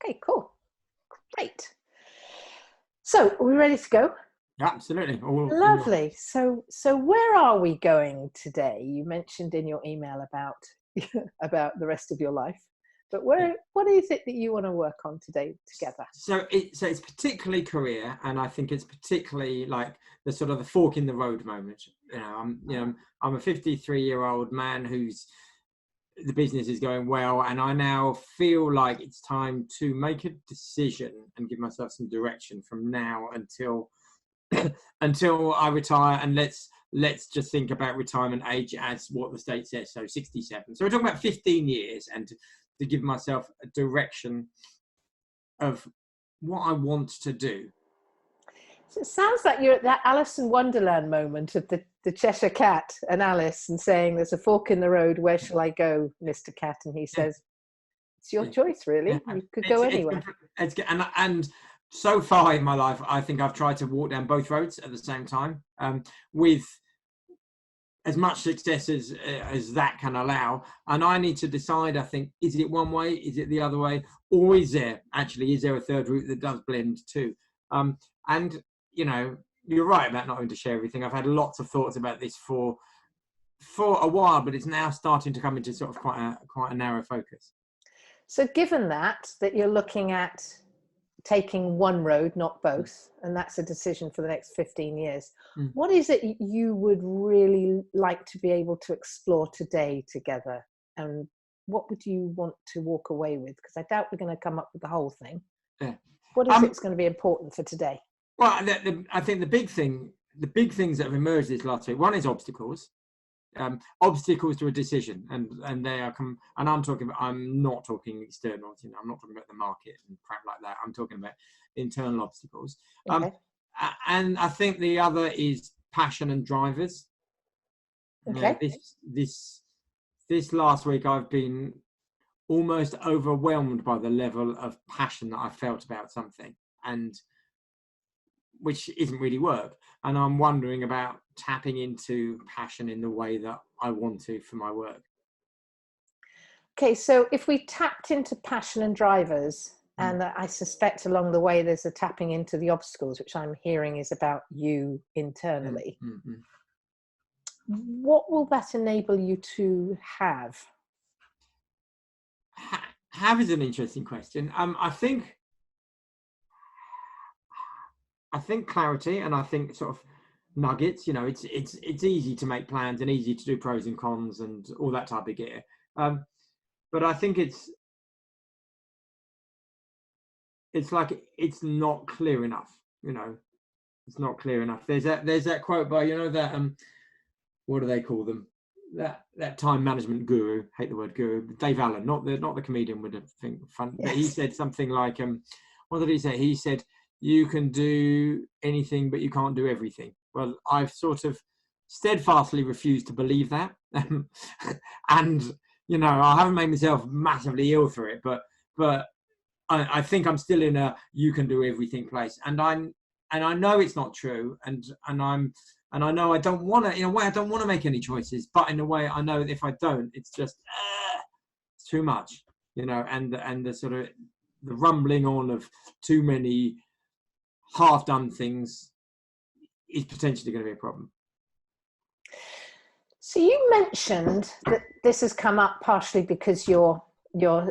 Okay, cool. Great. So are we ready to go? Absolutely. Lovely. So where are we going today? You mentioned in your email about about the rest of your life, but what is it that you want to work on today together? So it's particularly career, and I think it's particularly like the sort of the fork in the road moment. I'm a 53-year-old man who's the business is going well, and I now feel like it's time to make a decision and give myself some direction from now until until I retire. And let's just think about retirement age as what the state says, so 67. So we're talking about 15 years, and to give myself a direction of what I want to do. So it sounds like you're at that Alice in Wonderland moment of the Cheshire Cat and Alice, and saying, "There's a fork in the road. Where shall I go, Mr. Cat?" And he says, "It's your choice, really. You could go anywhere." And so far in my life, I think I've tried to walk down both roads at the same time, with as much success as that can allow. And I need to decide, I think, is it one way, is it the other way, or is there a third route that does blend too? And you're right about not having to share everything. I've had lots of thoughts about this for a while, but it's now starting to come into sort of quite a narrow focus. So given that you're looking at taking one road, not both, and that's a decision for the next 15 years, what is it you would really like to be able to explore today together? And what would you want to walk away with? Because I doubt we're going to come up with the whole thing. Yeah. What is it's going to be important for today? Well, I think the big things that have emerged this last week, one is obstacles. Obstacles to a decision, and they are and I'm not talking external, I'm not talking about the market and crap like that. I'm talking about internal obstacles. Okay. And I think the other is passion and drivers. Okay. This last week I've been almost overwhelmed by the level of passion that I felt about something, and which isn't really work. And I'm wondering about tapping into passion in the way that I want to for my work. Okay, so if we tapped into passion and drivers, and I suspect along the way there's a tapping into the obstacles, which I'm hearing is about you internally. What will that enable you to have? Have is an interesting question. I think clarity, and I think sort of nuggets. It's easy to make plans and easy to do pros and cons and all that type of gear. But I think it's like it's not clear enough. It's not clear enough. There's that quote by that what do they call them? That time management guru. Hate the word guru. Dave Allen, not the comedian with the thing fun. Yes. But he said something like what did he say? He said, "You can do anything, but you can't do everything." Well, I've sort of steadfastly refused to believe that. And, I haven't made myself massively ill for it, but I think I'm still in a you can do everything place. And I know it's not true. And I know I don't want to, in a way, I don't want to make any choices, but in a way I know that if I don't, it's just, it's too much, and the sort of the rumbling on of too many half-done things is potentially going to be a problem. So you mentioned that this has come up partially because you're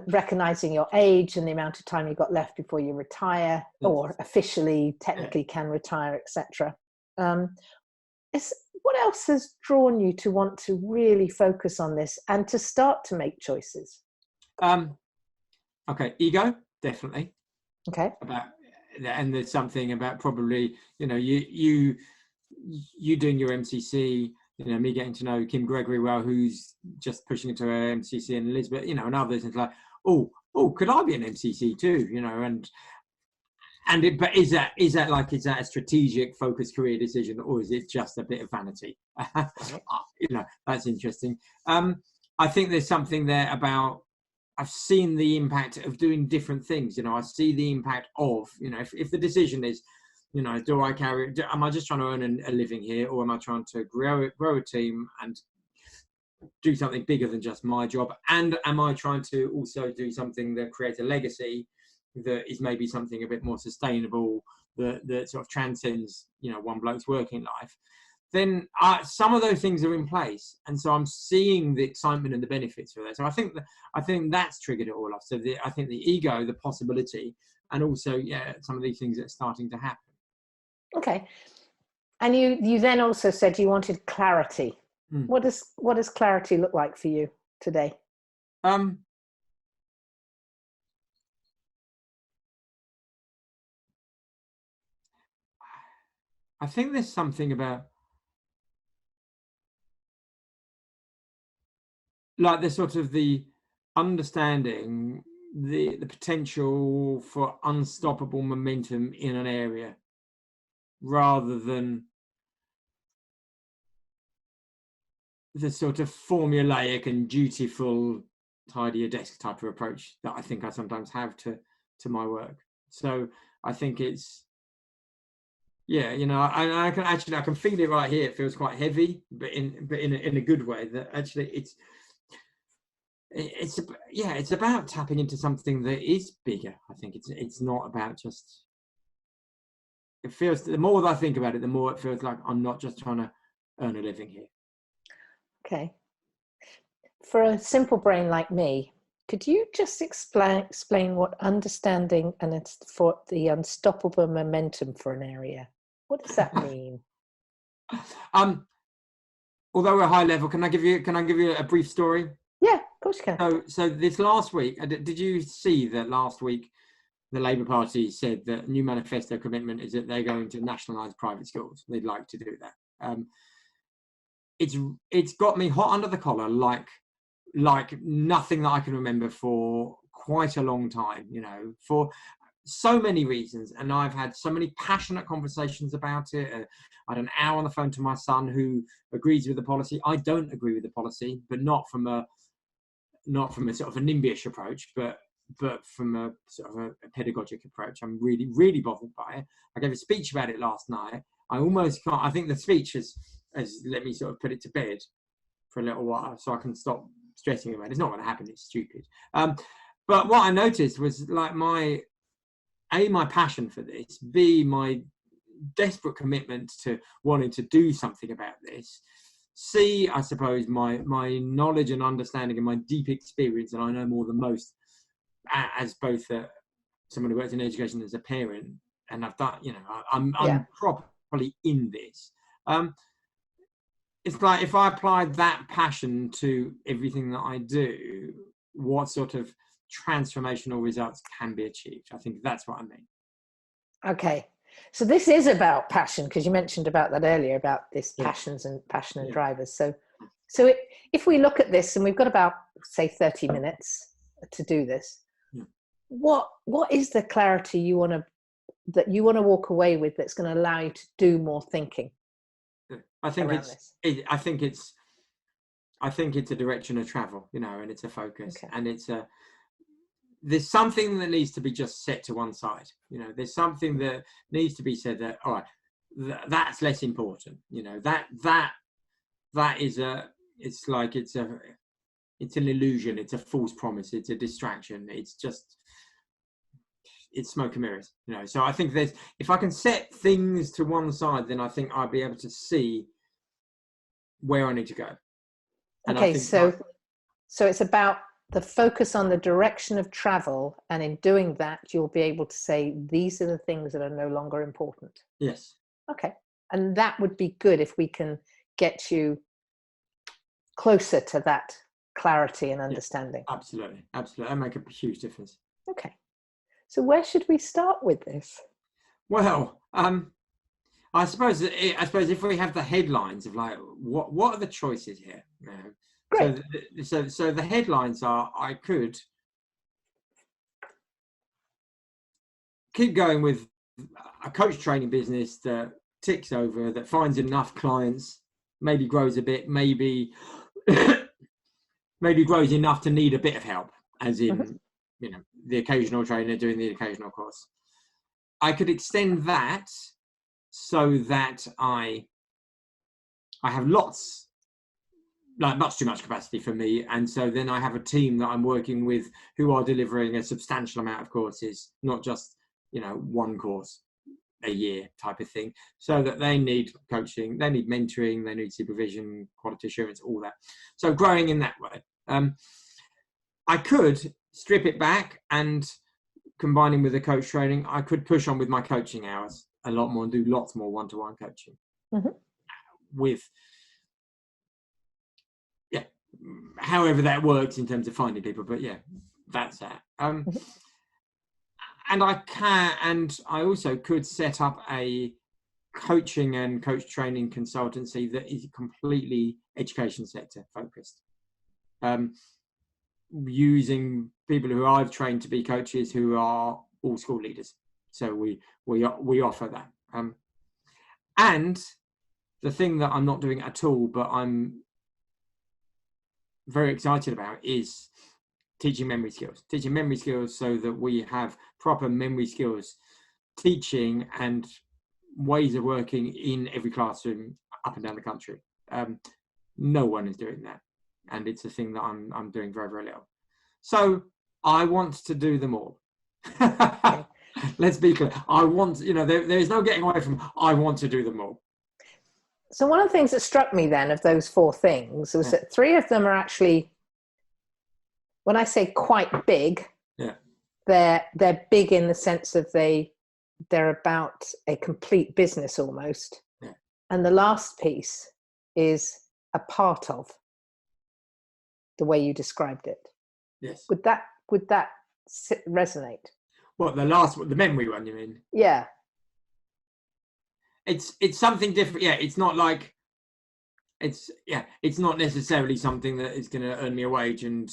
recognizing your age and the amount of time you've got left before you retire, or officially, technically can retire, etc. What else has drawn you to want to really focus on this and to start to make choices? Okay, ego, definitely. Okay. And there's something about probably, you doing your MCC, me getting to know Kim Gregory well, who's just pushing into her MCC, and Elizabeth, and others. And it's like, oh, could I be an MCC too? But is that a strategic, focused career decision, or is it just a bit of vanity? That's interesting. I think there's something there about, I've seen the impact of doing different things. I see the impact of, if the decision is, am I just trying to earn a living here, or am I trying to grow a team and do something bigger than just my job? And am I trying to also do something that creates a legacy that is maybe something a bit more sustainable, that sort of transcends, one bloke's working life, then some of those things are in place, and so I'm seeing the excitement and the benefits for that. So I think that's triggered it all off. So I think the ego, the possibility, and also some of these things that are starting to happen. Okay, and you then also said you wanted clarity. What does clarity look like for you today? I think there's something about like the sort of the understanding the potential for unstoppable momentum in an area, rather than the sort of formulaic and dutiful tidy your desk type of approach that I think I sometimes have to my work. So I think it's I can feel it right here. It feels quite heavy, but in a good way. That actually it's about tapping into something that is bigger. I think it's not about just. It feels, the more that I think about it, the more it feels like I'm not just trying to earn a living here. Okay. For a simple brain like me, could you just explain what understanding and it's for the unstoppable momentum for an area? What does that mean? Although we're high level, can I give you a brief story? Yeah, of course you can. So this last week, did you see that last week the Labour Party said that new manifesto commitment is that they're going to nationalise private schools? They'd like to do that. It's got me hot under the collar, like nothing that I can remember for quite a long time, for so many reasons. And I've had so many passionate conversations about it. I had an hour on the phone to my son who agrees with the policy. I don't agree with the policy, but not from a sort of a NIMBY-ish approach, but from a sort of a pedagogic approach. I'm really, really bothered by it. I gave a speech about it last night. I almost can't. I think the speech has let me sort of put it to bed for a little while, so I can stop stressing about it. It's not going to happen. It's stupid. But what I noticed was like my passion for this, B, my desperate commitment to wanting to do something about this, C, I suppose my knowledge and understanding and my deep experience, and I know more than most as both someone who works in education as a parent, and I've done, I'm properly in this. It's like if I applied that passion to everything that I do, what sort of transformational results can be achieved? I think that's what I mean. Okay. So this is about passion, because you mentioned about that earlier, about this passions and passion and drivers. So if we look at this, and we've got about, say, 30 minutes to do this, what is the clarity you want to walk away with that's going to allow you to do more thinking? I think it's a direction of travel, and it's a focus, and there's something that needs to be just set to one side. There's something that needs to be said that, all right, that's less important. That is it's an illusion. It's a false promise. It's a distraction. It's smoke and mirrors, So I think if I can set things to one side, then I think I'll be able to see where I need to go. And okay, so it's about the focus on the direction of travel, and in doing that, you'll be able to say these are the things that are no longer important. Yes. Okay, and that would be good if we can get you closer to that clarity and understanding. Yeah, absolutely, that make a huge difference. Okay. So where should we start with this? Well, I suppose if we have the headlines of like what are the choices here? Great. So the headlines are: I could keep going with a coach training business that ticks over, that finds enough clients, maybe grows a bit, maybe grows enough to need a bit of help, as in the occasional trainer doing the occasional course. I could extend that so that I have lots like much too much capacity for me. And so then I have a team that I'm working with who are delivering a substantial amount of courses, not just, one course a year type of thing, so that they need coaching, they need mentoring, they need supervision, quality assurance, all that. So growing in that way. I could strip it back and combining with the coach training, I could push on with my coaching hours a lot more and do lots more one-to-one coaching with, however that works in terms of finding people. But that's that. And I also could set up a coaching and coach training consultancy that is completely education sector focused, using people who I've trained to be coaches who are all school leaders. So we offer that. And the thing that I'm not doing at all, but I'm very excited about, is teaching memory skills so that we have proper memory skills teaching and ways of working in every classroom up and down the country. No one is doing that, and it's a thing that I'm doing very, very little. So I want to do them all. Let's be clear. I want, there's no getting away from, I want to do them all. So one of the things that struck me then of those 4 things was that 3 of them are actually, when I say quite big, they're big in the sense of they're about a complete business almost. Yeah. And the last piece is a part of the way you described it. Yes. Would that resonate? What, the memory one, you mean? Yeah. It's something different. Yeah, it's not like it's not necessarily something that is going to earn me a wage and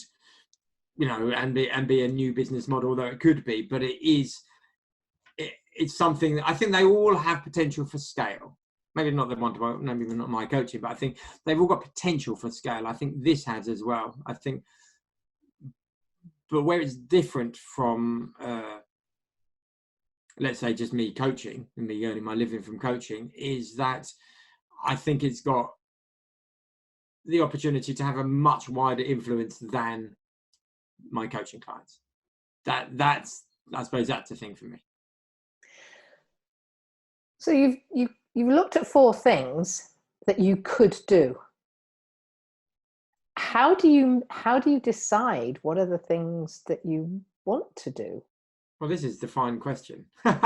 and be a new business model, though it could be. But it's something that I think they all have potential for scale. Maybe not the one-to-one, maybe not my coaching, but I think they've all got potential for scale. I think this has as well. I think, but where it's different from, let's say, just me coaching and me earning my living from coaching, is that I think it's got the opportunity to have a much wider influence than my coaching clients. That's I suppose that's the thing for me. So you've looked at 4 things that you could do. How do you decide what are the things that you want to do? Well, this is the fine question. And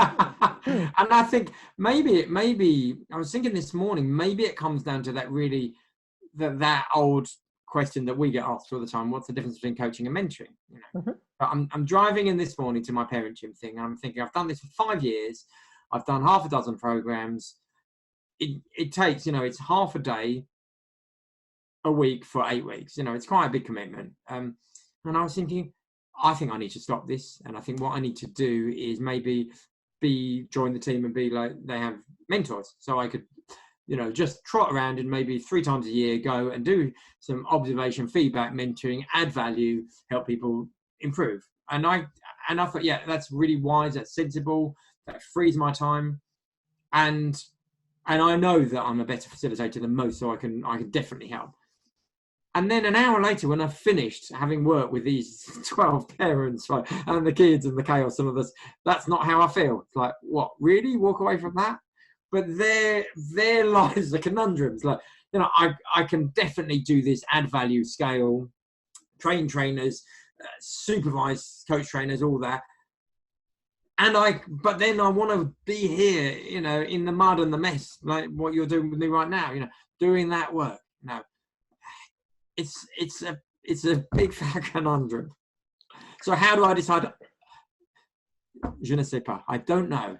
I think maybe I was thinking this morning, maybe it comes down to that really that old question that we get asked all the time: what's the difference between coaching and mentoring? But I'm driving in this morning to my parent gym thing, and I'm thinking, I've done this for 5 years. I've done half a dozen programs. It takes, it's half a day a week for 8 weeks. It's quite a big commitment. And I was thinking, I think I need to stop this. And I think what I need to do is maybe join the team and be like, they have mentors. So I could, just trot around and maybe 3 times a year go and do some observation, feedback, mentoring, add value, help people improve. And I thought, that's really wise. That's sensible. That frees my time. And I know that I'm a better facilitator than most, so I can definitely help. And then an hour later, when I've finished having worked with these 12 parents, right, and the kids and the chaos and all this, that's not how I feel. It's like, what, really? Walk away from that? But there lies the conundrums. Like, I can definitely do this, add value, scale, train trainers, supervise coach trainers, all that. But then I want to be here, in the mud and the mess, like what you're doing with me right now, doing that work. It's a big fat conundrum. So how do I decide? Je ne sais pas. I don't know.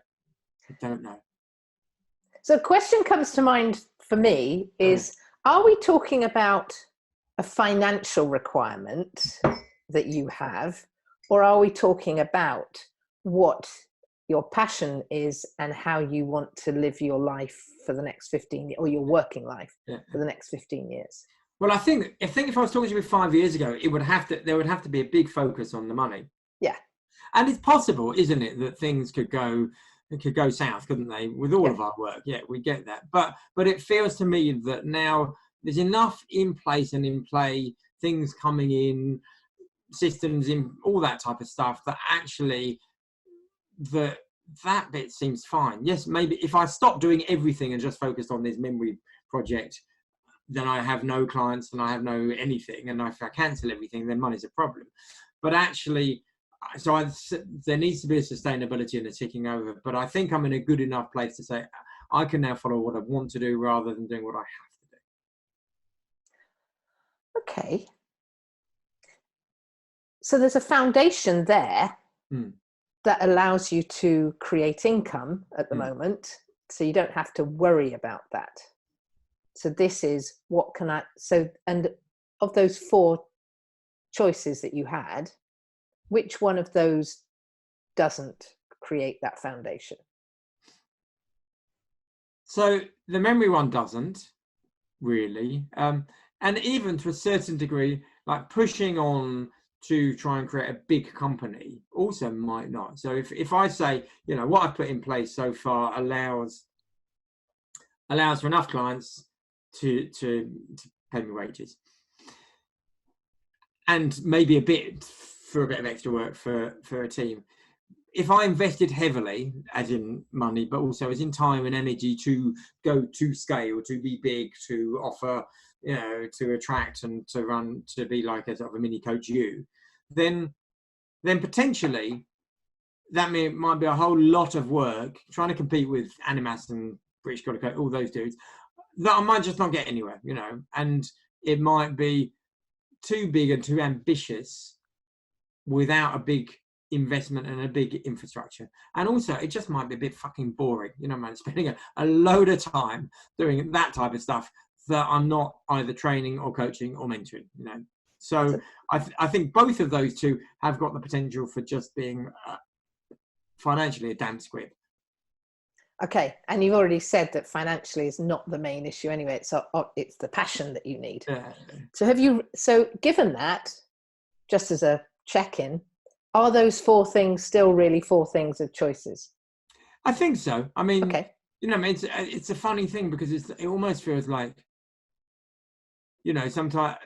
So a question comes to mind for me is, are we talking about a financial requirement that you have, or are we talking about what your passion is and how you want to live your life for the next 15 years, or your working life for the next 15 years? Well, I think if I was talking to you 5 years ago, there would have to be a big focus on the money. Yeah. And it's possible, isn't it, that things could go south, couldn't they, with all of our work? Yeah, we get that. But it feels to me that now there's enough in place and in play, things coming in, systems in, all that type of stuff, that actually that bit seems fine. Yes, maybe if I stop doing everything and just focused on this memory project, then I have no clients and I have no anything. And if I cancel everything, then money's a problem. But actually, there needs to be a sustainability and a ticking over. But I think I'm in a good enough place to say I can now follow what I want to do rather than doing what I have to do. Okay. So there's a foundation there that allows you to create income at the moment. So you don't have to worry about that. So this is what can I, so, and of those 4 choices that you had, which one of those doesn't create that foundation? So the memory one doesn't really. And even to a certain degree, like pushing on to try and create a big company also might not. So if I say, you know, what I've put in place so far allows for enough clients to pay me wages, and maybe a bit of extra work for a team. If I invested heavily, as in money, but also as in time and energy, to go to scale, to be big, to offer, you know, to attract and to run, to be like a sort of a mini coach then potentially that might be a whole lot of work trying to compete with Animas and British Got Coach, all those dudes, that I might just not get anywhere, you know, and it might be too big and too ambitious without a big investment and a big infrastructure. And also it just might be a bit fucking boring, you know, man, spending a load of time doing that type of stuff that I'm not either training or coaching or mentoring, you know. So I think both of those two have got the potential for just being financially a damn squib. Okay, and you've already said that financially is not the main issue anyway. It's the passion that you need. So given that, just as a check-in, are those 4 things still really 4 things of choices? I think so. I mean, okay. You know, I mean, it's a funny thing because it almost feels like, you know, sometimes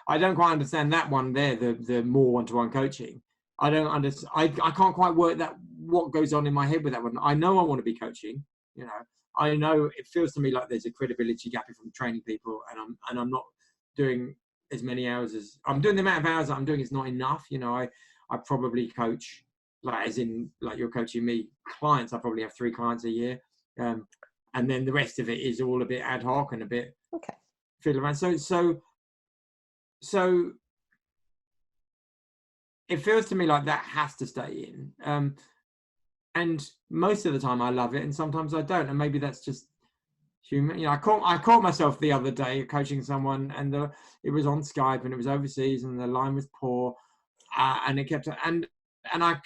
I don't quite understand that one there, the more one-to-one coaching. I don't understand. I can't quite work that, what goes on in my head with that one. I know I want to be coaching, you know. I know it feels to me like there's a credibility gap if I'm training people and I'm not doing as many hours as I'm doing. The amount of hours that I'm doing is not enough. You know, I probably coach, like as in like you're coaching me, clients. I probably have 3 clients a year. And then the rest of it is all a bit ad hoc and a bit feel around. So it feels to me like that has to stay in. And most of the time I love it, and sometimes I don't. And maybe that's just human. You know, I caught myself the other day coaching someone, and it was on Skype, and it was overseas, and the line was poor, and it kept and I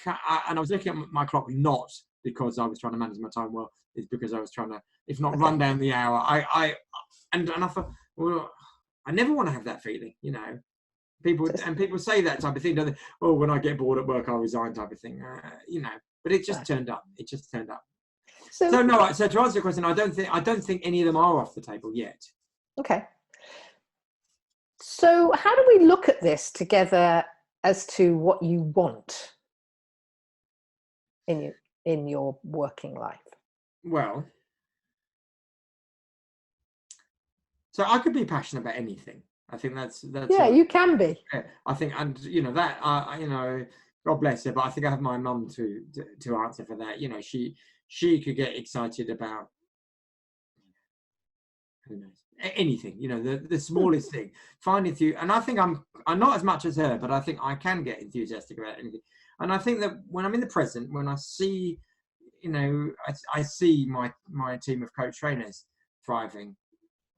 was looking at my clock, not because I was trying to manage my time well, it's because I was trying to, if not run down the hour. I thought, well, I never want to have that feeling, you know. People say that type of thing, don't they? Oh, when I get bored at work, I'll resign, type of thing. You know, but it just turned up. It just turned up. So no. So to answer your question, I don't think any of them are off the table yet. Okay. So how do we look at this together as to what you want in your working life? Well, so I could be passionate about anything. I think that's yeah, you can be. I think, and you know that you know, God bless her, but I think I have my mum to answer for that. You know, she could get excited about, who knows, anything. You know, the smallest thing. Finding through, and I think I'm not as much as her, but I think I can get enthusiastic about anything. And I think that when I'm in the present, when I see, you know, I see my team of coach trainers thriving.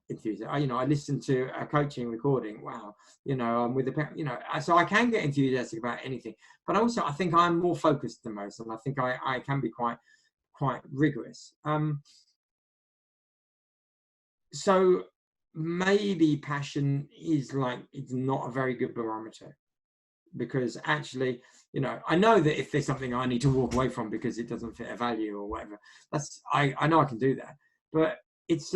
Enthusiastic. You know, I listen to a coaching recording. Wow, you know, with the, you know, so I can get enthusiastic about anything. But also, I think I'm more focused than most, and I think I can be quite rigorous. So maybe passion is like, it's not a very good barometer, because actually, you know, I know that if there's something I need to walk away from because it doesn't fit a value or whatever, I know I can do that. But it's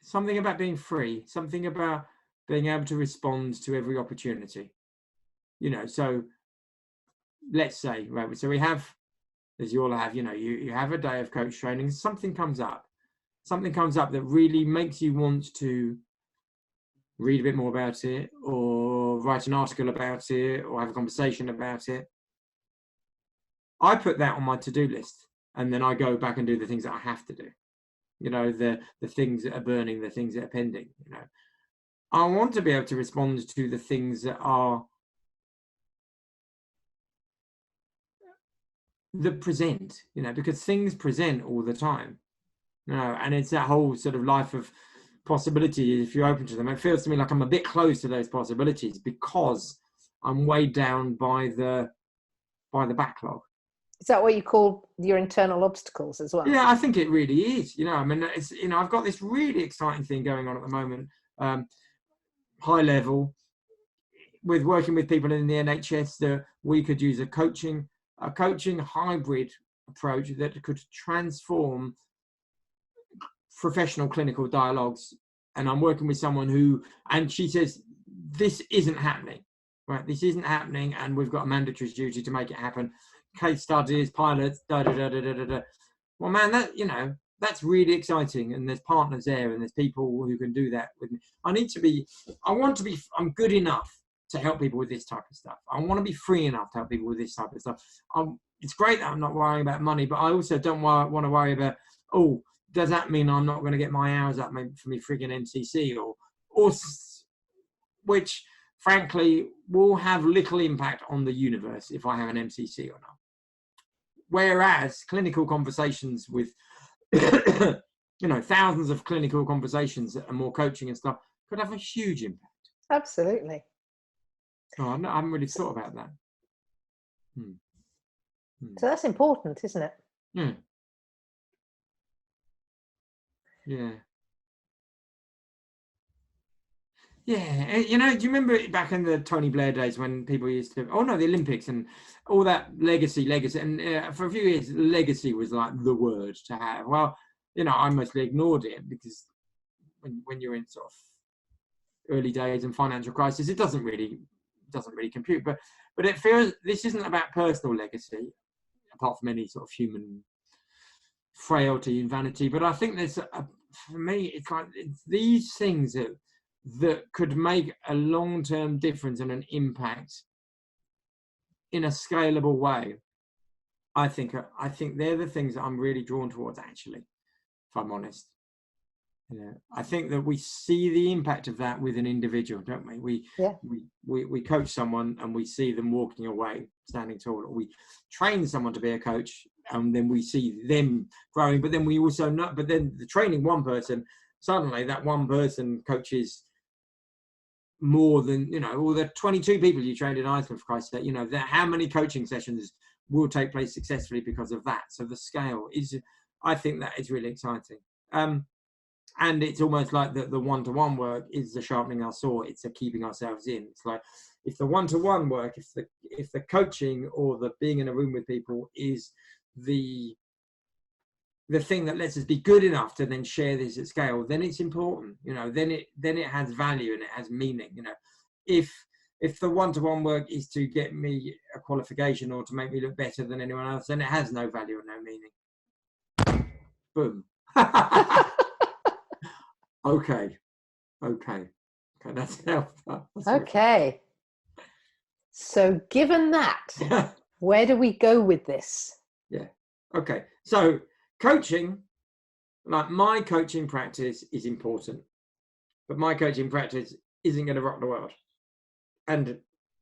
something about being free, something about being able to respond to every opportunity. So let's say, right, so we have, as you all have, you have a day of coach training, something comes up that really makes you want to read a bit more about it, or write an article about it, or have a conversation about it. I put that on my to-do list, and then I go back and do the things that I have to do. The things that are burning, the things that are pending. I want to be able to respond to the things that present, because things present all the time. And it's that whole sort of life of possibility. If you're open to them, it feels to me like I'm a bit close to those possibilities because I'm weighed down by the backlog. Is that what you call your internal obstacles as well? Yeah, I think it really is. It's, I've got this really exciting thing going on at the moment, high level, with working with people in the NHS, that we could use a coaching hybrid approach that could transform professional clinical dialogues. And I'm working with someone and she says, this isn't happening, right? This isn't happening, and we've got a mandatory duty to make it happen. Case studies, pilots, Well, man, that's really exciting, and there's partners there, and there's people who can do that with me. I'm good enough to help people with this type of stuff. I want to be free enough to help people with this type of stuff. It's great that I'm not worrying about money, but I also don't want to worry about, does that mean I'm not going to get my hours up for me frigging MCC, or which frankly will have little impact on the universe if I have an MCC or not. Whereas clinical conversations with, thousands of clinical conversations and more coaching and stuff could have a huge impact. Absolutely. Oh, I haven't really thought about that. So that's important, isn't it? Yeah. Yeah, do you remember back in the Tony Blair days when people used to, the Olympics and all that legacy, and for a few years, legacy was like the word to have. Well, I mostly ignored it because when you're in sort of early days and financial crisis, it doesn't really compute. But it feels this isn't about personal legacy, apart from any sort of human frailty and vanity. But I think there's, for me, it's these things that could make a long-term difference and an impact in a scalable way. I think they're the things that I'm really drawn towards, actually, if I'm honest. I think that we see the impact of that with an individual, don't we? We coach someone and we see them walking away, standing tall. Or we train someone to be a coach and then we see them growing. But then we also know, but then the training one person, suddenly that one person coaches more than, all the 22 people you trained in Iceland, for Christ's sake, how many coaching sessions will take place successfully because of that. So the scale is, I think that is really exciting. And it's almost like the one-to-one work is the sharpening our saw. It's the keeping ourselves in. It's like, if the one-to-one work, if the coaching or the being in a room with people is the thing that lets us be good enough to then share this at scale, then it's important, then it has value and it has meaning. If the one-to-one work is to get me a qualification or to make me look better than anyone else, then it has no value and no meaning. Boom. Okay, that's helpful. Okay. So given that, where do we go with this? Yeah. Okay. So coaching, like my coaching practice is important, but my coaching practice isn't going to rock the world, and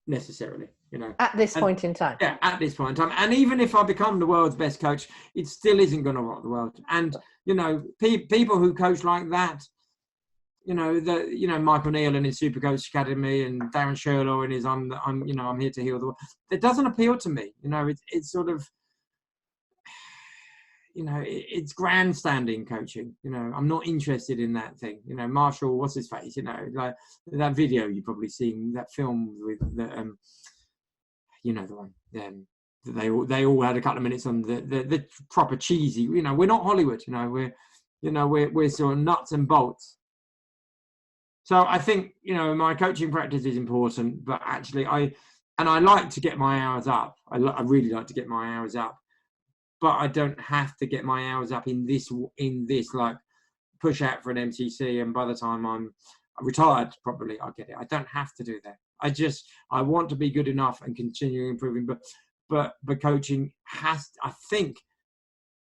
necessarily, at this point in time. Yeah, at this point in time. And even if I become the world's best coach, it still isn't going to rock the world. And people who coach like that, Michael Neal and his Supercoach Academy, and Darren Sherlock and his I'm here to heal the world. It doesn't appeal to me. It's sort of, it's grandstanding coaching. I'm not interested in that thing. Marshall, what's his face? Like that video you've probably seen, that film with the the one. They all had a couple of minutes on the proper cheesy. We're not Hollywood. We're sort of nuts and bolts. So I think, you know, my coaching practice is important, but actually I like to get my hours up. I really like to get my hours up, but I don't have to get my hours up in this like push out for an MCC, and by the time I'm retired, probably I'll get it. I don't have to do that. I want to be good enough and continue improving, but coaching I think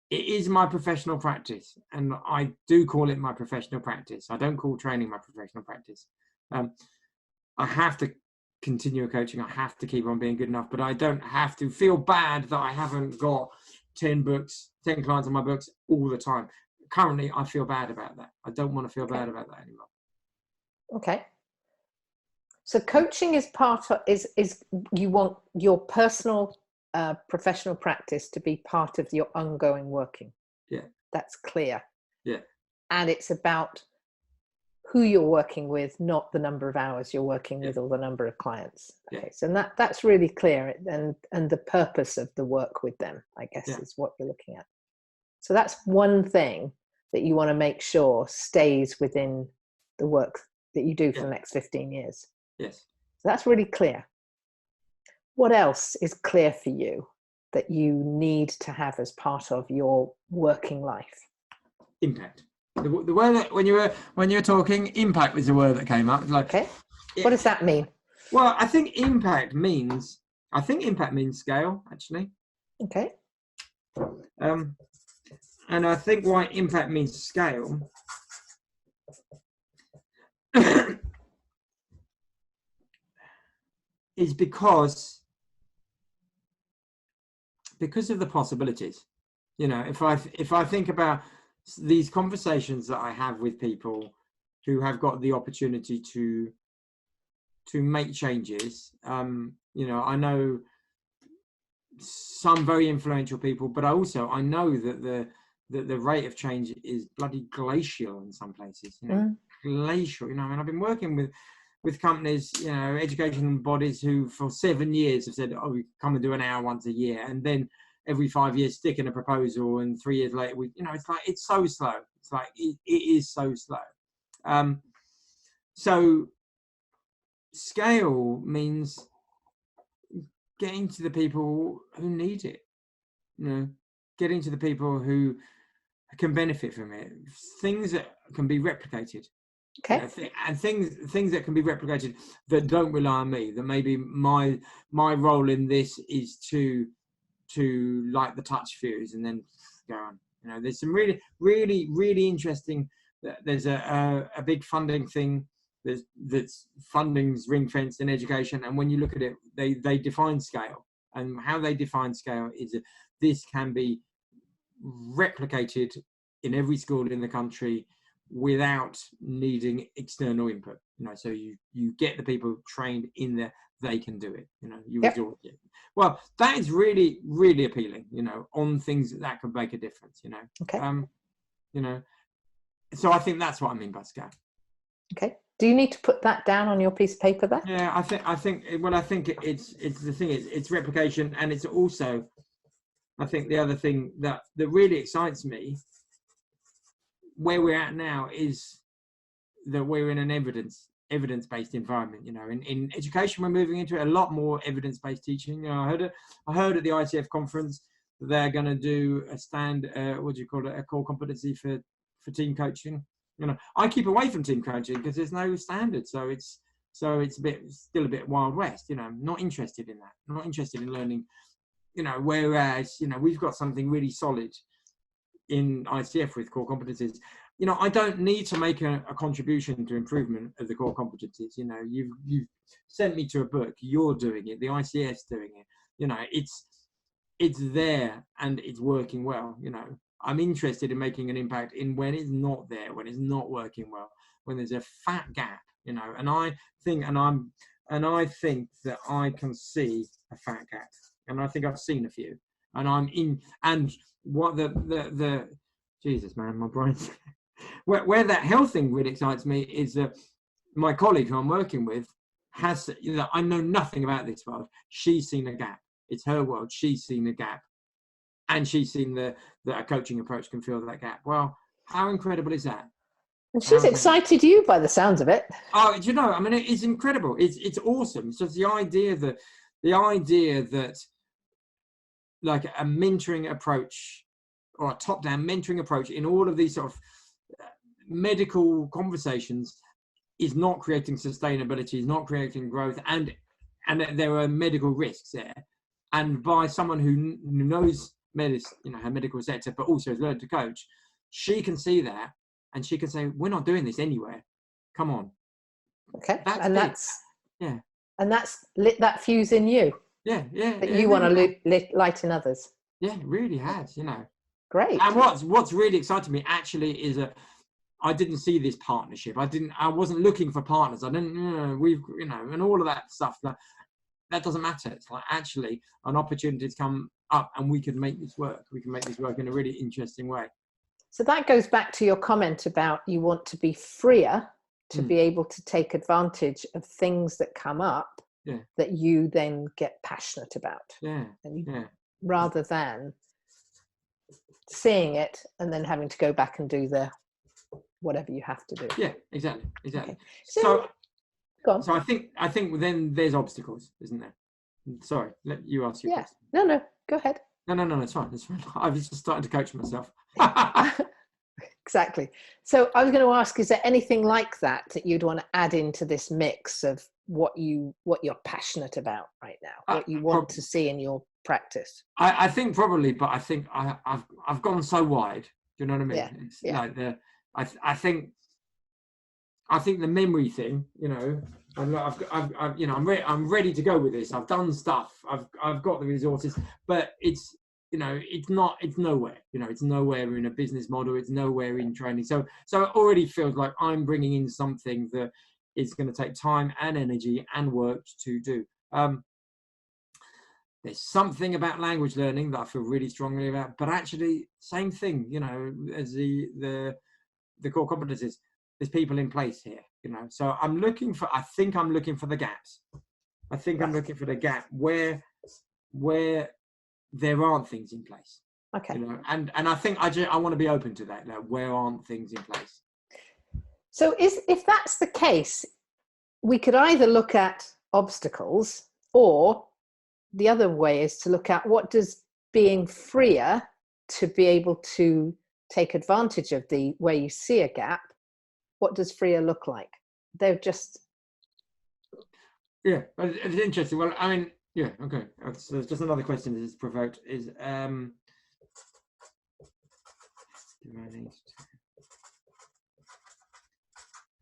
it is my professional practice, and I do call it my professional practice. I don't call training my professional practice. I have to continue coaching. I have to keep on being good enough, but I don't have to feel bad that I haven't got 10 clients on my books all the time. Currently, I feel bad about that. I don't want to feel bad about that anymore. Okay. So coaching is is you want your personal professional practice to be part of your ongoing working. Yeah. That's clear. Yeah. And it's about who you're working with, not the number of hours you're working with or the number of clients. Okay. So that's really clear, and the purpose of the work with them, I guess, is what you're looking at. So that's one thing that you want to make sure stays within the work that you do for the next 15 years. Yes. So that's really clear. What else is clear for you that you need to have as part of your working life? Impact. The word that when you were talking, impact was the word that came up. Like, okay. What does that mean? Well, I think impact means scale, actually. Okay. And I think why impact means scale is because of the possibilities. You know, if I think about these conversations that I have with people who have got the opportunity to make changes, you know, I know some very influential people, but I know that the rate of change is bloody glacial in some places. You know, glacial. You know, I mean, I've been working with companies, you know, education bodies who for 7 years have said, "Oh, we come and do an hour once a year," and then every 5 years stick in a proposal, and 3 years later, it's so slow. It's like it is so slow. So scale means getting to the people who need it. You know, getting to the people who can benefit from it. Things that can be replicated. Okay. You know, and things that can be replicated that don't rely on me. That maybe my role in this is to light the touch fuse and then go on. You know, there's some really, really, really interesting. There's a big funding thing. That's funding's ring fenced in education, and when you look at it, they define scale, and how they define scale is that this can be replicated in every school in the country without needing external input. You know, so you get the people trained in there, they can do it. You know, you resort to it. Well, that is really, really appealing. You know, on things that can make a difference. You know, okay. You know, so I think that's what I mean by scale. Okay. Do you need to put that down on your piece of paper there? Yeah, I think it's the thing is it's replication, and it's also, I think the other thing that really excites me where we're at now is that we're in an evidence-based environment. You know, in education, we're moving into a lot more evidence-based teaching. You know, I heard at the ICF conference that they're going to do a core competency for team coaching. You know, I keep away from team coaching because there's no standard, so it's still a bit Wild West. You know, I'm not interested in that. I'm not interested in learning. You know, whereas, you know, we've got something really solid in ICF with core competencies. You know, I don't need to make a contribution to improvement of the core competencies. You know, you've sent me to a book. You're doing it. The ICF's doing it. You know, it's there and it's working well. You know, I'm interested in making an impact in when it's not there, when it's not working well, when there's a fat gap. You know, and I think that I can see a fat gap, and I think I've seen a few, and I'm in. And what the Jesus, man, my brain. Where that health thing really excites me is that my colleague who I'm working with has, you know, I know nothing about this world. She's seen a gap. It's her world. She's seen a gap, and she's seen that a coaching approach can fill that gap. Well, how incredible is that? And she's excited you by the sounds of it. Oh, you know, I mean, it's incredible. It's awesome. So the idea that like a mentoring approach or a top-down mentoring approach in all of these sort of medical conversations is not creating sustainability, is not creating growth, and there are medical risks there. And by someone who knows medicine, you know, her medical sector, but also has learned to coach, she can see that and she can say, we're not doing this anywhere. Come on. Okay. That's and that's lit that fuse in you. Yeah. That you want to light in others. Yeah, it really has, you know. Great. And what's really excited me actually is I didn't see this partnership. I wasn't looking for partners. I didn't, and all of that stuff. That doesn't matter. It's like actually an opportunity has come up and we can make this work. We can make this work in a really interesting way. So that goes back to your comment about you want to be freer to be able to take advantage of things that come up that you then get passionate about. Rather than seeing it and then having to go back and do the whatever you have to do. Yeah, exactly. Okay. So I think then there's obstacles, isn't there? Sorry, let you ask your question. No, go ahead. No, it's fine. I was just starting to coach myself. Exactly. So I was going to ask, is there anything like that you'd want to add into this mix of what you're passionate about right now, what you want to see in your practice? I think probably, but I think I've gone so wide. Do you know what I mean? Like I think the memory thing, you know, I'm ready to go with this. I've done stuff. I've got the resources, but it's nowhere. You know, it's nowhere in a business model. It's nowhere in training. So it already feels like I'm bringing in something that is going to take time and energy and work to do. There's something about language learning that I feel really strongly about, but actually same thing, you know, as the core competencies. There's people in place here, you know. So I'm looking for the gaps. I think I'm looking for the gap where there aren't things in place. Okay. You know, and I think I want to be open to that. Like, where aren't things in place? So if that's the case, we could either look at obstacles, or the other way is to look at what does being freer to be able to take advantage of where you see a gap, what does freer look like? They're just... Yeah, it's interesting. Well, I mean, yeah, okay. So just another question that is provoked is,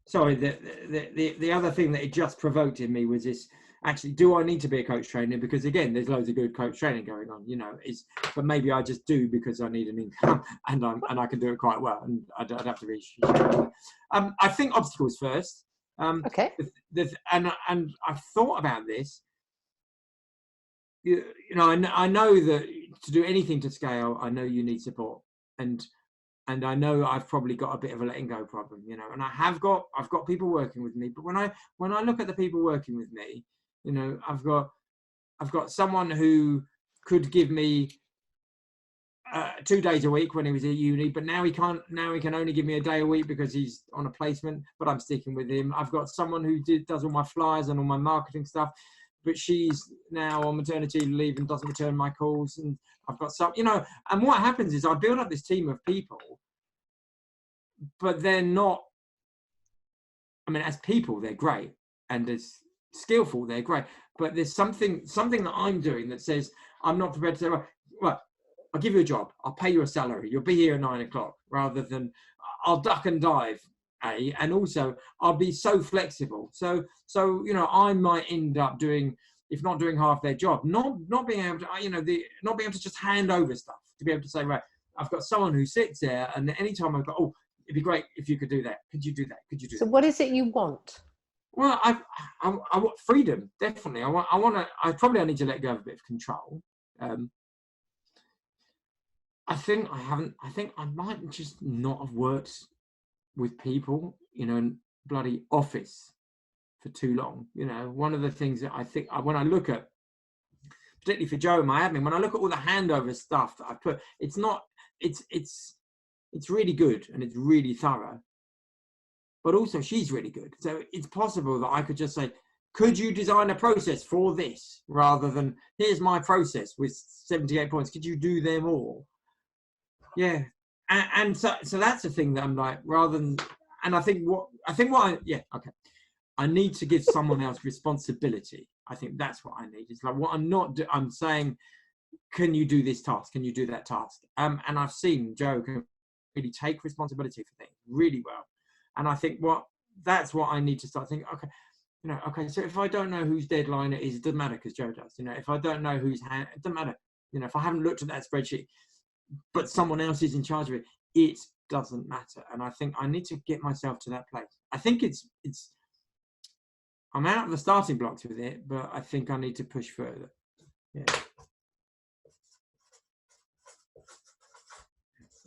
sorry, the other thing that it just provoked in me was this, actually, do I need to be a coach trainer? Because again, there's loads of good coach training going on, you know, but maybe I just do because I need an income and I can do it quite well, and I don't have to reach. I think obstacles first. Okay. And I've thought about this. You know, I know that to do anything to scale, I know you need support, and I know I've probably got a bit of a letting go problem, you know, and I've got people working with me, but when I look at the people working with me, you know, I've got someone who could give me 2 days a week when he was at uni, but now he can't. Now he can only give me a day a week because he's on a placement, but I'm sticking with him. I've got someone who does all my flyers and all my marketing stuff, but she's now on maternity leave and doesn't return my calls. And I've got some, you know, and what happens is I build up this team of people, but they're not, I mean, as people, they're great. And as skillful, they're great. But there's something that I'm doing that says, I'm not prepared to say, well, I'll give you a job. I'll pay you a salary. You'll be here at 9 o'clock, rather than I'll duck and dive. And also I'll be so flexible. So, you know, I might end up doing, if not doing half their job, not being able to, you know, not being able to just hand over stuff, to be able to say, right, I've got someone who sits there, and anytime I've got, oh, it'd be great if you could do that. Could you do that? Could you do that? So what is it you want? Well, I want freedom, definitely. I probably need to let go of a bit of control. I think I might just not have worked with people, you know, in bloody office for too long. You know, one of the things that I think when I look at, particularly for Joe and my admin, when I look at all the handover stuff that I put, it's really good and it's really thorough, but also she's really good. So it's possible that I could just say, could you design a process for this, rather than here's my process with 78 points. Could you do them all? Yeah. And so that's the thing that I'm like, rather than, and I think what I need to give someone else responsibility. I think that's what I need. It's like, what I'm saying, can you do this task? Can you do that task? And I've seen Joe can really take responsibility for things really well. And I think that's what I need to start thinking, okay, so if I don't know whose deadline it is, it doesn't matter because Joe does. If I don't know whose hand, it doesn't matter. If I haven't looked at that spreadsheet, but someone else is in charge of it, it doesn't matter. And I think I need to get myself to that place. I think I'm out of the starting blocks with it, but I think I need to push further. Yeah.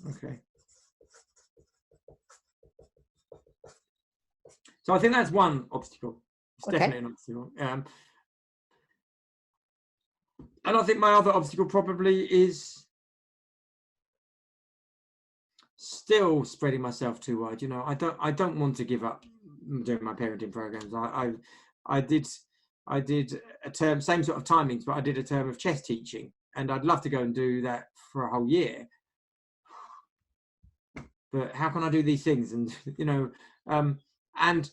Okay. So I think that's one obstacle. It's definitely an obstacle. And I think my other obstacle probably is still spreading myself too wide. I don't want to give up doing my parenting programs. I did a term, same sort of timings, but I did a term of chess teaching, and I'd love to go and do that for a whole year. But how can I do these things? And and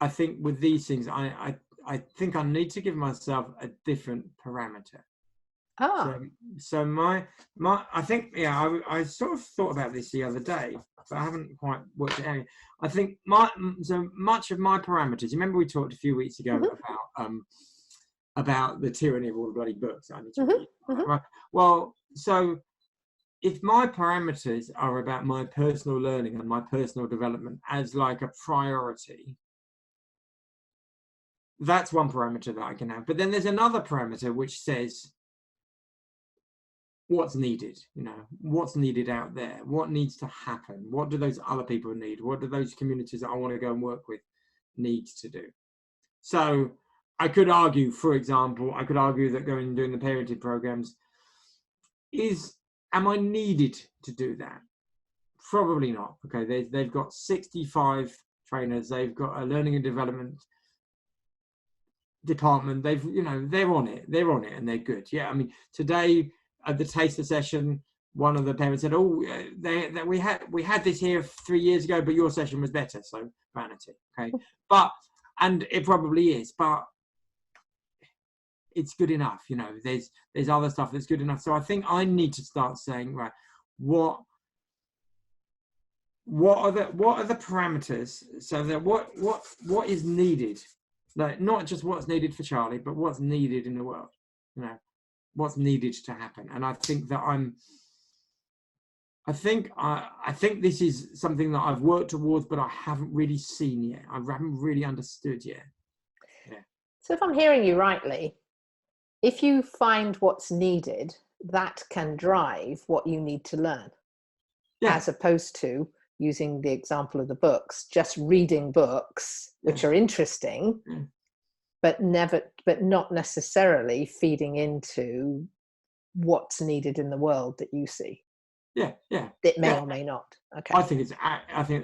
I think with these things, I think I need to give myself a different parameter. So I think, I sort of thought about this the other day, but I haven't quite worked it out. I think so much of my parameters. Remember we talked a few weeks ago about the tyranny of all the bloody books I need to read. Right? Well, so if my parameters are about my personal learning and my personal development as like a priority, that's one parameter that I can have. But then there's another parameter which says what's needed, what's needed out there, what needs to happen, what do those other people need, what do those communities that I want to go and work with need to do. So I could argue, for example, that going and doing the parenting programs am I needed to do that? Probably not. Okay, they've got 65 trainers, they've got a learning and development department, they're on it and they're good. Yeah, I mean, today at the taster session, one of the parents said, we had this here 3 years ago, but your session was better. So vanity. Okay, and it probably is, but it's good enough. There's other stuff that's good enough. So I think I need to start saying, right, what are the parameters, so that what is needed, like not just what's needed for Charlie, but what's needed in the world, what's needed to happen. And I think that I think this is something that I've worked towards, but I haven't really seen yet. I haven't really understood yet. Yeah. So if I'm hearing you rightly, if you find what's needed, that can drive what you need to learn. Yeah. As opposed to using the example of the books, just reading books, which are interesting, but not necessarily feeding into what's needed in the world that you see. Yeah. It may or may not. Okay. I think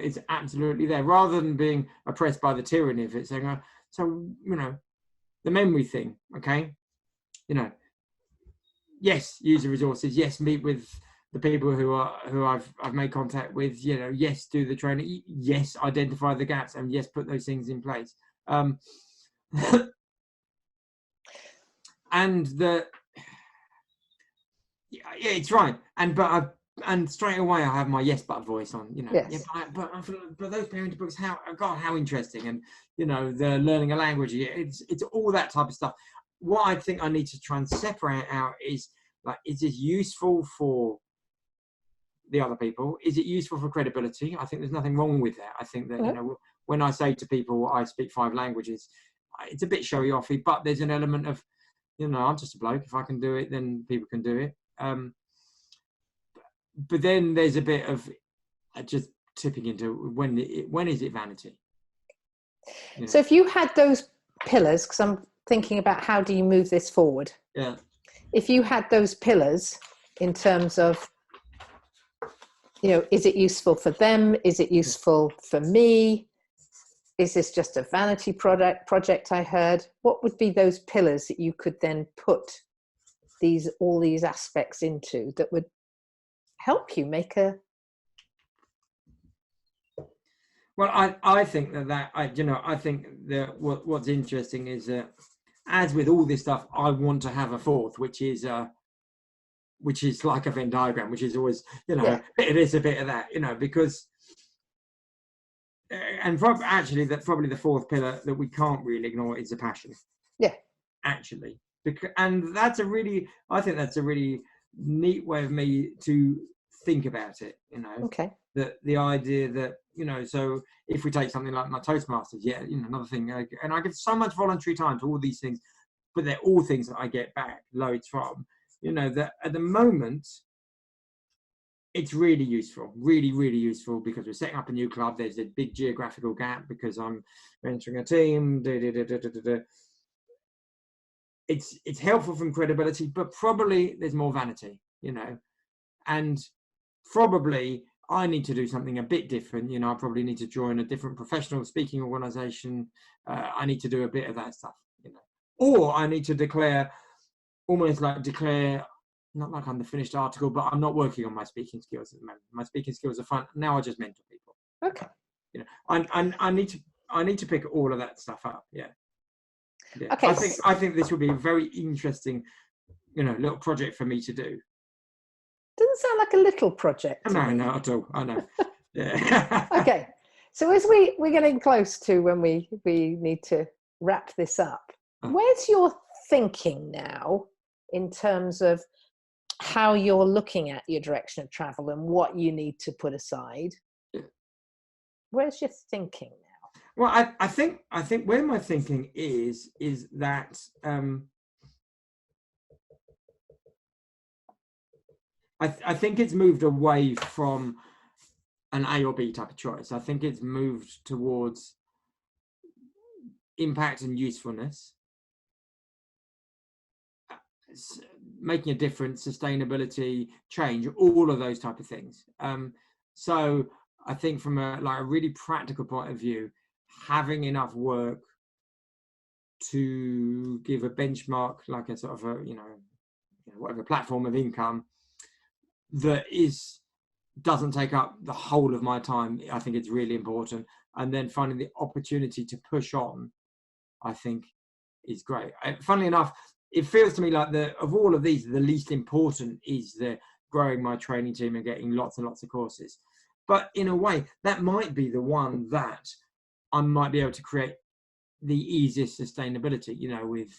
it's absolutely there, rather than being oppressed by the tyranny of it, saying, so the memory thing, okay, yes, use the resources, yes, meet with the people who I've made contact with, yes, do the training, yes, identify the gaps, and yes, put those things in place. And it's right. And straight away I have my yes but voice on, Yes. but those parenting books, how interesting, and the learning a language, it's all that type of stuff. What I think I need to try and separate out is, like, is this useful for the other people? Is it useful for credibility? I think there's nothing wrong with that. I think that when I say to people I speak 5 languages, it's a bit showy offy, but there's an element of, I'm just a bloke. If I can do it, then people can do it. But then there's a bit of just tipping into when is it vanity? So if you had those pillars, because I'm thinking about how do you move this forward? Yeah. If you had those pillars in terms of You know, is it useful for them? Is it useful for me? Is this just a vanity project I heard? What would be those pillars that you could then put all these aspects into that would help you make a... Well, I think I think that what's interesting is that, as with all this stuff, I want to have a fourth, which is like a Venn diagram, which is always, a bit of this, a bit of that, because, and actually that probably the fourth pillar that we can't really ignore is the passion. Yeah. Actually, and I think that's a really neat way of me to think about it, Okay. that the idea that, so if we take something like my Toastmasters, another thing, and I give so much voluntary time to all these things, but they're all things that I get back loads from, that at the moment, it's really useful, really, really useful, because we're setting up a new club. There's a big geographical gap because I'm mentoring a team. It's helpful from credibility, but probably there's more vanity, and probably I need to do something a bit different. I probably need to join a different professional speaking organization. I need to do a bit of that stuff, or I need to declare, not like I'm the finished article, but I'm not working on my speaking skills at the moment. My speaking skills are fun. Now I just mentor people. Okay. I need to pick all of that stuff up. Yeah. Okay. I think this would be a very interesting, little project for me to do. Doesn't sound like a little project. No, not at all. I know. Yeah. Okay. So as we're getting close to when we need to wrap this up, where's your thinking now in terms of how you're looking at your direction of travel and what you need to put aside? Where's your thinking now? Well, I think where my thinking is that I think it's moved away from an A or B type of choice. I think it's moved towards impact and usefulness, making a difference, sustainability, change, all of those type of things. So I think from a really practical point of view, having enough work to give a benchmark, like a sort of a, whatever platform of income that doesn't take up the whole of my time, I think it's really important. And then finding the opportunity to push on, I think, is great. Funnily enough, it feels to me like of all of these, the least important is the growing my training team and getting lots and lots of courses. But in a way, that might be the one that I might be able to create the easiest sustainability, with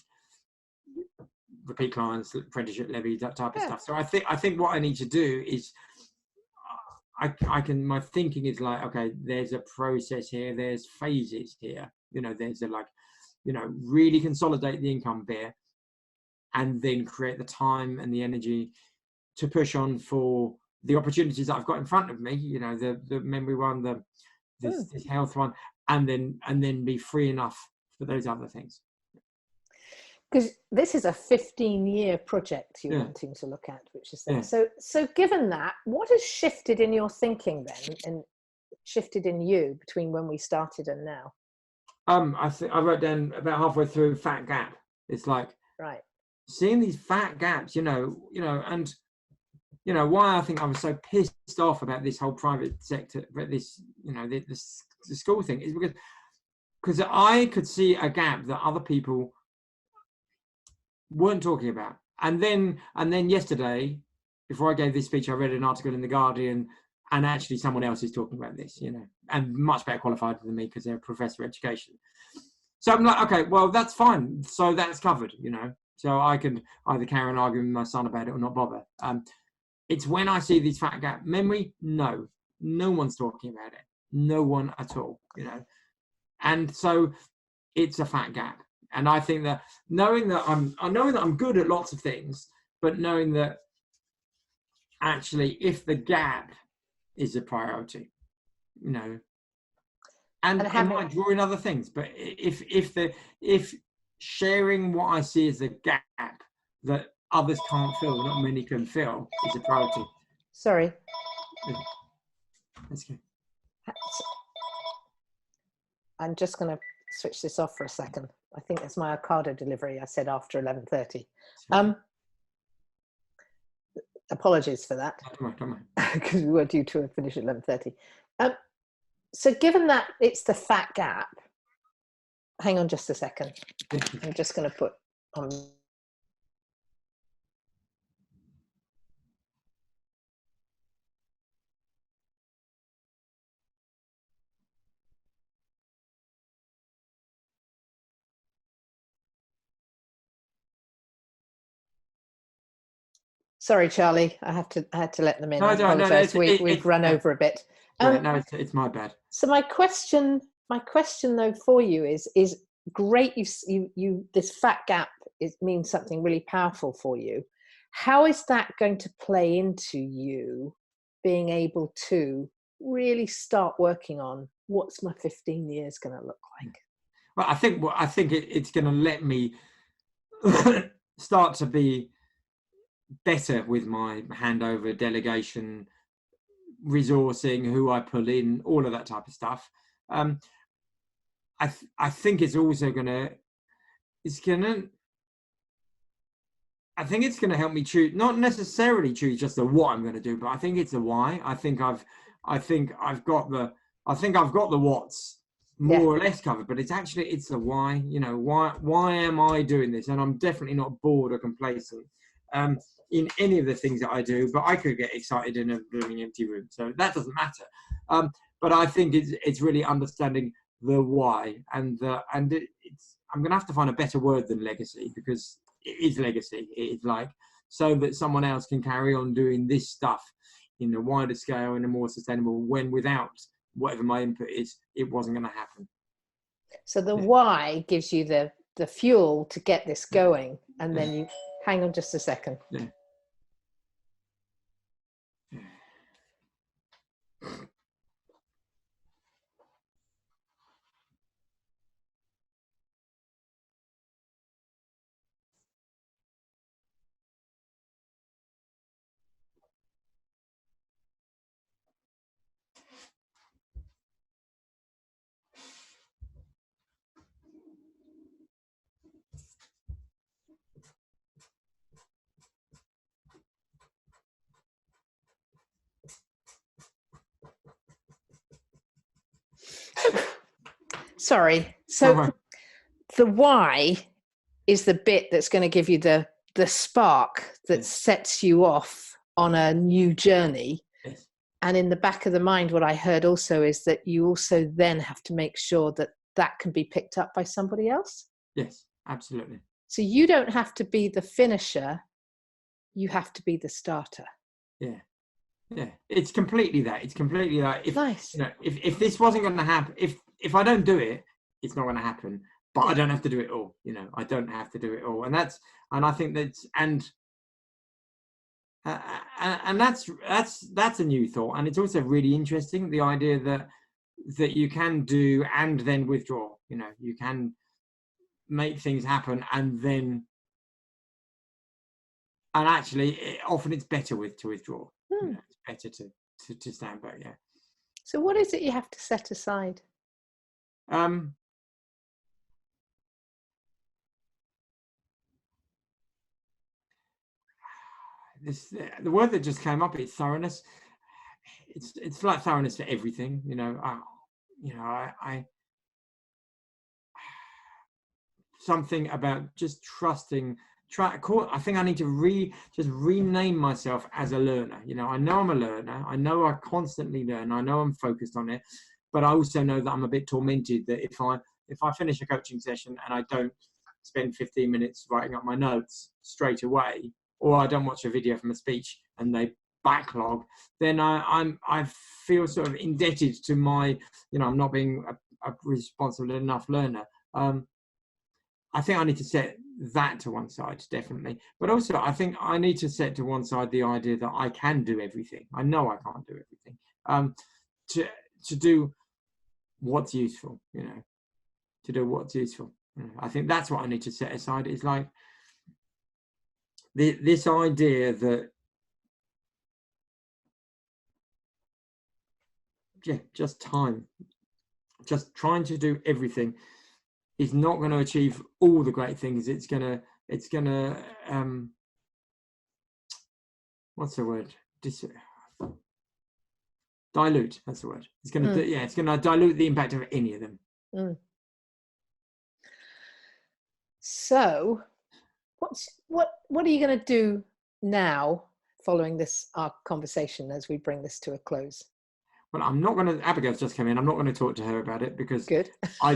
repeat clients, apprenticeship levies, that type of stuff. So I think what I need to do is my thinking is like, okay, there's a process here, there's phases here, there's really consolidate the income there, and then create the time and the energy to push on for the opportunities that I've got in front of me, the memory one, this health one, and then be free enough for those other things. Because this is a 15-year project you're wanting to look at, which is there. So given that, what has shifted in your thinking then, and shifted in you between when we started and now? I wrote down about halfway through fat gap. It's like seeing these fat gaps, and why I think I was so pissed off about this whole private sector, about this, the school thing, is because I could see a gap that other people weren't talking about. And then yesterday, before I gave this speech, I read an article in The Guardian, and actually someone else is talking about this, and much better qualified than me because they're a professor of education. So I'm like, okay, well, that's fine. So that's covered, so I can either carry on arguing with my son about it or not bother. It's when I see these fat gap memory, no one's talking about it. No one at all, and so it's a fat gap. And I think that knowing that I'm good at lots of things, but knowing that actually if the gap is a priority, and I might draw in other things, but if sharing what I see as a gap that others can't fill, not many can fill, is a priority. Sorry. That's good. I'm just going to switch this off for a second. I think it's my Ocado delivery. I said after 11:30. Apologies for that. Don't mind. Because we were due to finish at 11:30. So given that it's the fat gap, hang on just a second. I'm just going to put on. Sorry, Charlie. I had to let them in. I apologise. We've run over a bit. No, it's my bad. So my question though for you is great. You this fat gap means something really powerful for you. How is that going to play into you being able to really start working on what's my 15 years going to look like? Well, I think it's going to let me start to be better with my handover, delegation, resourcing, who I pull in, all of that type of stuff. I think it's also I think it's going to help me choose, not necessarily choose just the what I'm going to do, but I think it's the why. I think I've got the what's more or less covered, but it's the why. You know, why am I doing this? And I'm definitely not bored or complacent in any of the things that I do, but I could get excited in a blooming empty room, so that doesn't matter. But I think it's really understanding the why, and I'm going to have to find a better word than legacy, because it is legacy. It is like, so that someone else can carry on doing this stuff in a wider scale, in a more sustainable, when without whatever my input is, it wasn't going to happen. So the why gives you the fuel to get this going, and then you hang on just a second. Sorry. So the why is the bit that's going to give you the spark that sets you off on a new journey. Yes. And in the back of the mind, what I heard also is that you also then have to make sure that that can be picked up by somebody else. Yes, absolutely. So you don't have to be the finisher. You have to be the starter. Yeah. Yeah, it's completely that. It's completely that. Nice. You know, if this wasn't going to happen, if I don't do it, it's not going to happen. But I don't have to do it all. You know, I don't have to do it all, and I think that's that's a new thought, and it's also really interesting, the idea that you can do and then withdraw. You know, you can make things happen and then, and actually, often it's better to withdraw. You know, it's better to stand back. Yeah. So what is it you have to set aside? The word that just came up is thoroughness. It's like thoroughness for everything. You know, I something about just trusting. I think I need to just rename myself as a learner. You know, I know I'm a learner. I know I constantly learn. I know I'm focused on it, but I also know that I'm a bit tormented that if I finish a coaching session and I don't spend 15 minutes writing up my notes straight away, or I don't watch a video from a speech and they backlog, then I feel sort of indebted to my, you know, I'm not being a responsible enough learner. I think I need to set that to one side, definitely. But also, I think I need to set to one side the idea that I can do everything. I know I can't do everything. To do what's useful, you know, to do what's useful. You know, I think that's what I need to set aside. It's like this idea that just time. Just trying to do everything is not going to achieve all the great things. It's gonna what's the word? Dilute. That's the word. It's gonna it's gonna dilute the impact of any of them. So, what are you going to do now, following this our conversation, as we bring this to a close? Well, I'm not going to. Abigail's just come in. I'm not going to talk to her about it because Good.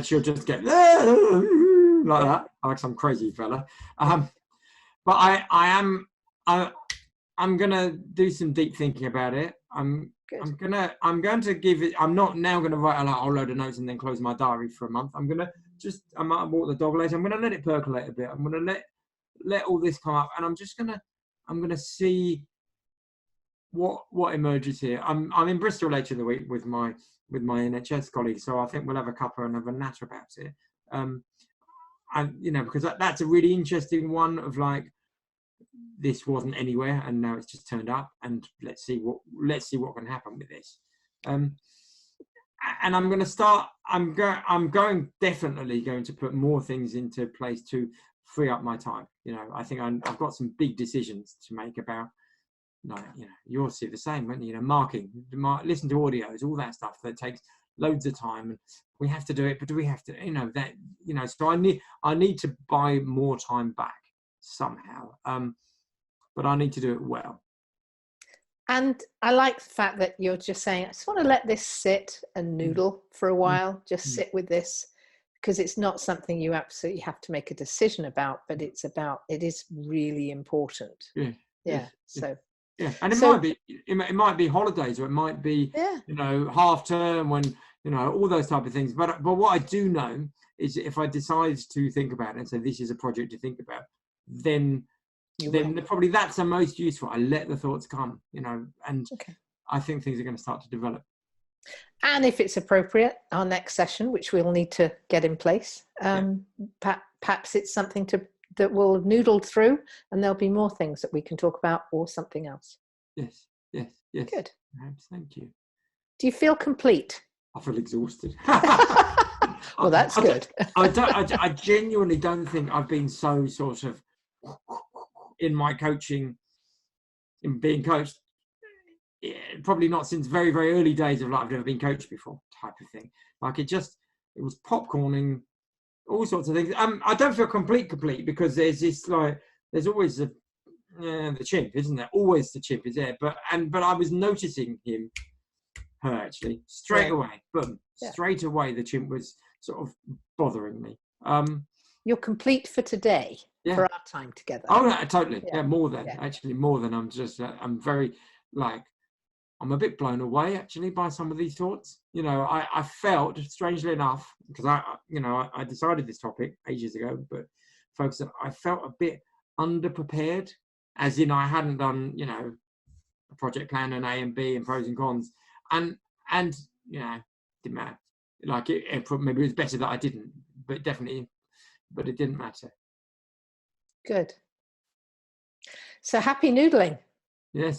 she'll just get like that, like some crazy fella. But I'm going to do some deep thinking about it. I'm going to give it. I'm not now going to write a whole load of notes and then close my diary for a month. I might walk the dog later. I'm going to let it percolate a bit. I'm going to let all this come up, and I'm going to see what emerges here. I'm in Bristol later in the week with my NHS colleagues, so I think we'll have a cuppa and have a natter about it. And because that's a really interesting one of like, this wasn't anywhere and now it's just turned up, and let's see what can happen with this. And I'm going to start. I'm definitely going to put more things into place to free up my time. I think I've got some big decisions to make about, like, you'll see the same, won't you? Marking, listen to audios, all that stuff that takes loads of time, and we have to do it. But do we have to? So I need to buy more time back somehow. But I need to do it well. And I like the fact that you're just saying, I just want to let this sit and noodle for a while, just sit with this, because it's not something you absolutely have to make a decision about, but it is really important. So and it might be holidays, or it might be half term, when all those type of things. But what I do know is, if I decide to think about it and say this is a project to think about, then probably that's the most useful. I let the thoughts come, and I think things are going to start to develop. And if it's appropriate, our next session, which we'll need to get in place, perhaps it's something that we'll noodle through, and there'll be more things that we can talk about, or something else. Yes. Good. Perhaps. Thank you. Do you feel complete? I feel exhausted. Well, that's good. I genuinely don't think I've been so sort of in my coaching, in being coached, probably not since very, very early days of life. I've never been coached before, type of thing. Like, it was popcorning, all sorts of things. I don't feel complete because there's always the chimp, isn't there? Always the chimp is there. But I was noticing her actually straight away. Boom, straight away the chimp was sort of bothering me. You're complete for today, for our time together. Oh, no, totally. More than. I'm very, like, I'm a bit blown away actually by some of these thoughts. I felt, strangely enough, because I decided this topic ages ago, but folks, I felt a bit underprepared, as in I hadn't done, a project plan and A and B and pros and cons, and didn't matter. Like, maybe it was better that I didn't, but it didn't matter. Good. So happy noodling. Yes.